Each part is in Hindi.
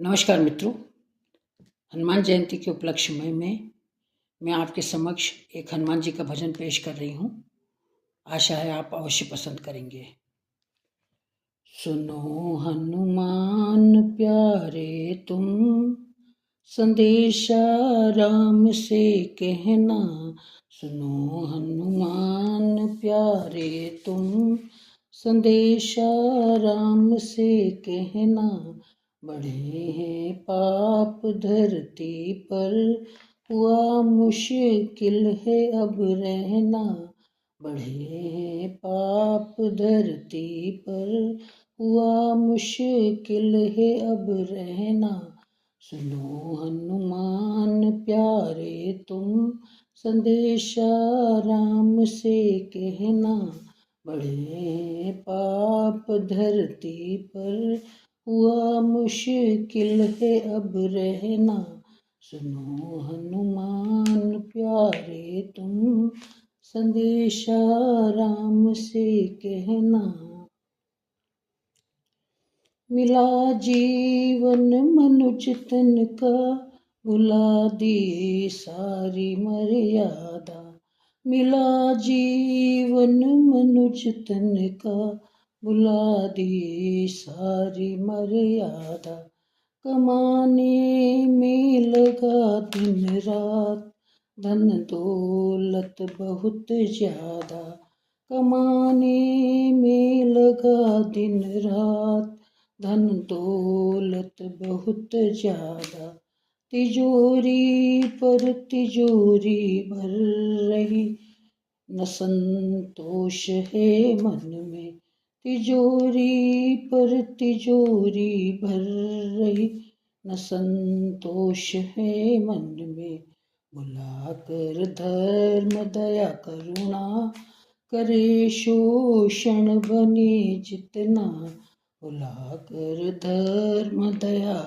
नमस्कार मित्रों, हनुमान जयंती के उपलक्ष्य में मैं आपके समक्ष एक हनुमान जी का भजन पेश कर रही हूँ। आशा है आप अवश्य पसंद करेंगे। सुनो हनुमान प्यारे तुम, संदेशा राम से कहना। सुनो हनुमान प्यारे तुम, संदेशा राम से कहना। बढ़े हैं पाप धरती पर, हुआ मुश्किल है अब रहना। बढ़े हैं पाप धरती पर, हुआ मुश्किल है अब रहना। सुनो हनुमान प्यारे तुम, संदेशा राम से कहना। बढ़े पाप धरती पर, हुआ मुश्किल है अब रहना। सुनो हनुमान प्यारे तुम, संदेशा राम से कहना। मिला जीवन मनुज तन का, भुला दी सारी मर्यादा। मिला जीवन मनुज तन का, भुला दी सारी मर्यादा। कमाने में लगा दिन रात, धन दौलत बहुत ज्यादा। कमाने में लगा दिन रात, धन दौलत बहुत ज्यादा। तिजोरी पर तिजोरी भर रही, न संतोष है मन में। तिजोरी पर तिजोरी भर रही, न संतोष है मन में। बुलाकर धर्म दया करुणा, करे शोषण बने जितना। बुलाकर धर्म दया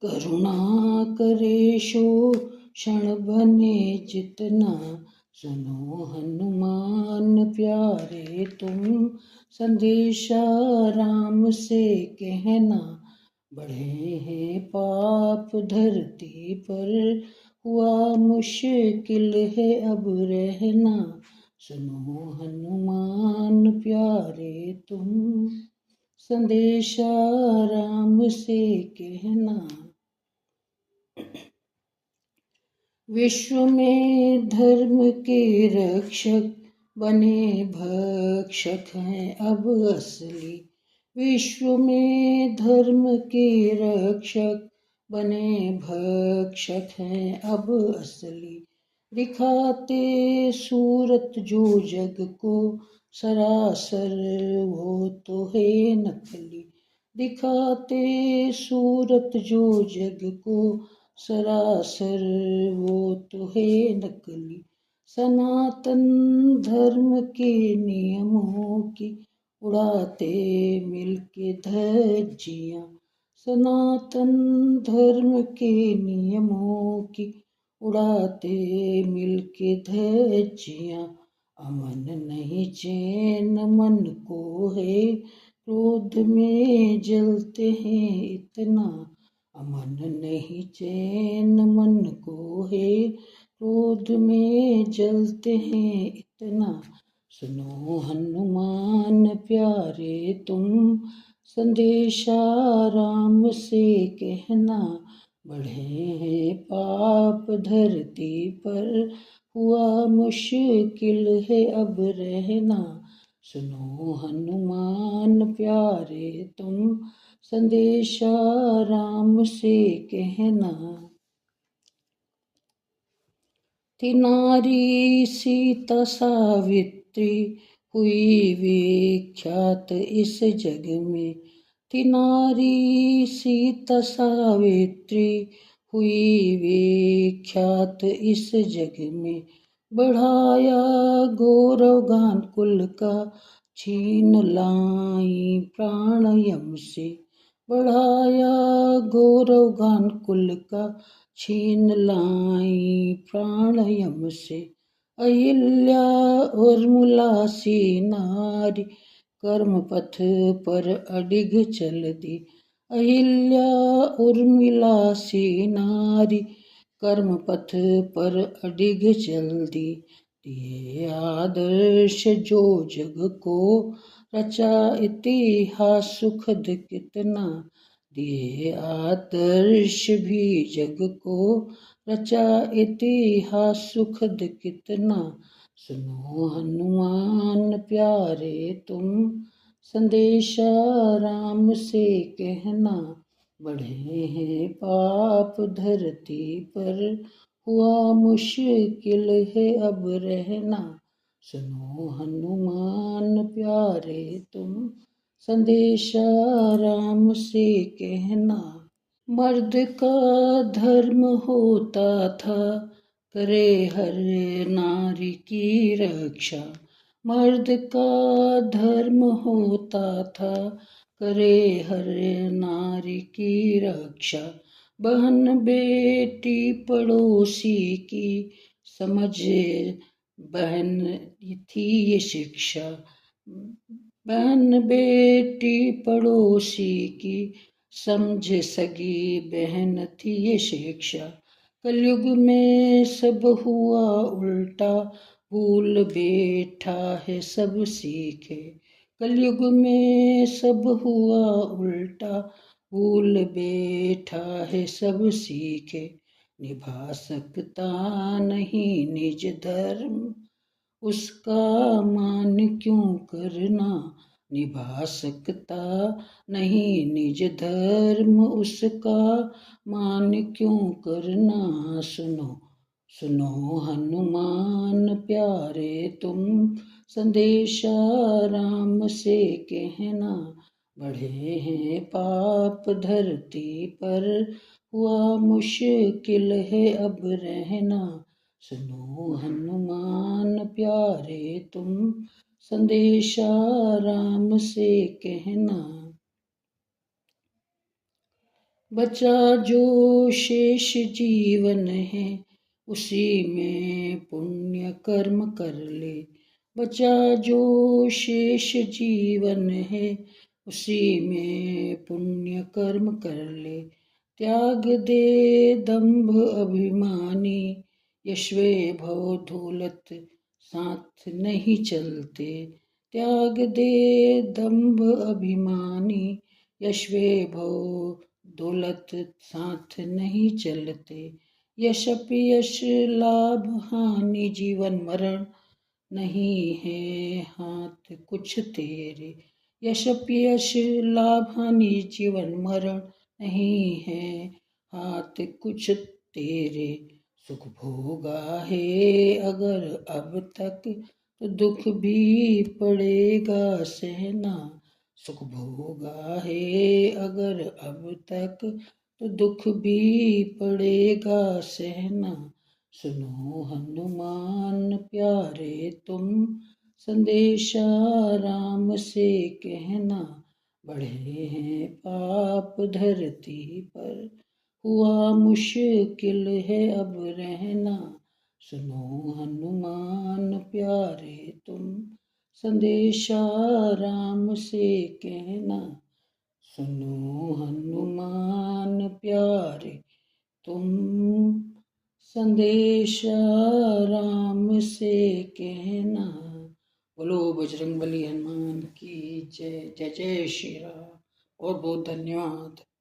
करुणा, करे शोषण बने जितना। सुनो हनुमान प्यारे तुम, संदेशा राम से कहना। बढ़े हैं पाप धरती पर, हुआ मुश्किल है अब रहना। सुनो हनुमान प्यारे तुम, संदेशा राम से कहना। विश्व में धर्म के रक्षक, बने भक्षक हैं अब असली। विश्व में धर्म के रक्षक, बने भक्षक हैं अब असली। दिखाते सूरत जो जग को, सरासर वो तो है नकली। दिखाते सूरत जो जग को, सरासर वो तो है नकली। सनातन धर्म के नियमों की, उड़ाते मिलके धज्जियां। सनातन धर्म के नियमों की, उड़ाते मिलके धज्जियां। अमन नहीं चैन मन को है, क्रोध में जलते हैं इतना। अमन नहीं चैन मन को है, क्रोध में जलते हैं इतना। सुनो हनुमान प्यारे तुम, संदेशा राम से कहना। बढ़े हैं पाप धरती पर, हुआ मुश्किल है अब रहना। सुनो हनुमान प्यारे तुम, संदेशा राम से कहना। थी नारी सीता सावित्री, हुई विख्यात इस जग में। थी नारी सीता सावित्री, हुई विख्यात इस जग में। बढ़ाया गौरव गान कुल का, छीन लाई प्राण यम से। बढ़ाया गौरव गान कुल का, छीन लाई प्राण यम से। अहिल्या उर्मिला सी नारी, कर्म पथ पर अडिग चल दी। अहिल्या उर्मिला सी नारी, कर्म पथ पर अडिग चल दी। दिए आदर्श जो जग को, रचा इतिहास सुखद कितना। दिए आदर्श भी जग को, रचा इतिहास सुखद कितना। सुनो हनुमान प्यारे तुम, संदेशा राम से कहना। बढ़े हैं पाप धरती पर, हुआ मुश्किल है अब रहना। सुनो हनुमान प्यारे तुम, संदेशा राम से कहना। मर्द का धर्म होता था, करे हर नारी की रक्षा। मर्द का धर्म होता था, करे हर नारी की रक्षा। बहन बेटी पड़ोसी की, समझे बहन थी ये शिक्षा। बहन बेटी पड़ोसी की, समझे सगी बहन थी ये शिक्षा। कलयुग में सब हुआ उल्टा, भूल बैठा है सब सीखे। कलयुग में सब हुआ उल्टा, भूल बैठा है सब सीखे। निभा सकता नहीं निज धर्म, उसका मान क्यों करना। निभा सकता नहीं निज धर्म, उसका मान क्यों करना। सुनो सुनो हनुमान प्यारे तुम, संदेशा राम से कहना। बढ़े हैं पाप धरती पर, हुआ मुश्किल है अब रहना। सुनो हनुमान प्यारे तुम, संदेशा राम से कहना। बचा जो शेष जीवन है, उसी में पुण्य कर्म कर ले। बचा जो शेष जीवन है, उसी में पुण्य कर्म कर ले। त्याग दे दंभ अभिमानी, यश वैभव दौलत साथ नहीं चलते। त्याग दे दंभ अभिमानी, यश वैभव दौलत साथ नहीं चलते। यश अपयश लाभ हानि जीवन मरण, नहीं है हाथ कुछ तेरे। यश अपयश लाभ हानि जीवन मरण, नहीं है हाथ कुछ तेरे। सुख भोगा है अगर अब तक, तो दुख भी पड़ेगा सहना। सुख भोगा है अगर अब तक, तो दुख भी पड़ेगा सहना। सुनो हनुमान प्यारे तुम, संदेशा राम से कहना। बढ़े हैं पाप धरती पर, हुआ मुश्किल है अब रहना। सुनो हनुमान प्यारे तुम, संदेशा राम से कहना। सुनो हनुमान प्यारे तुम, संदेशा राम से कहना। बोलो बजरंगबली हनुमान की जय। जय जय श्री राम। बहुत बहुत धन्यवाद।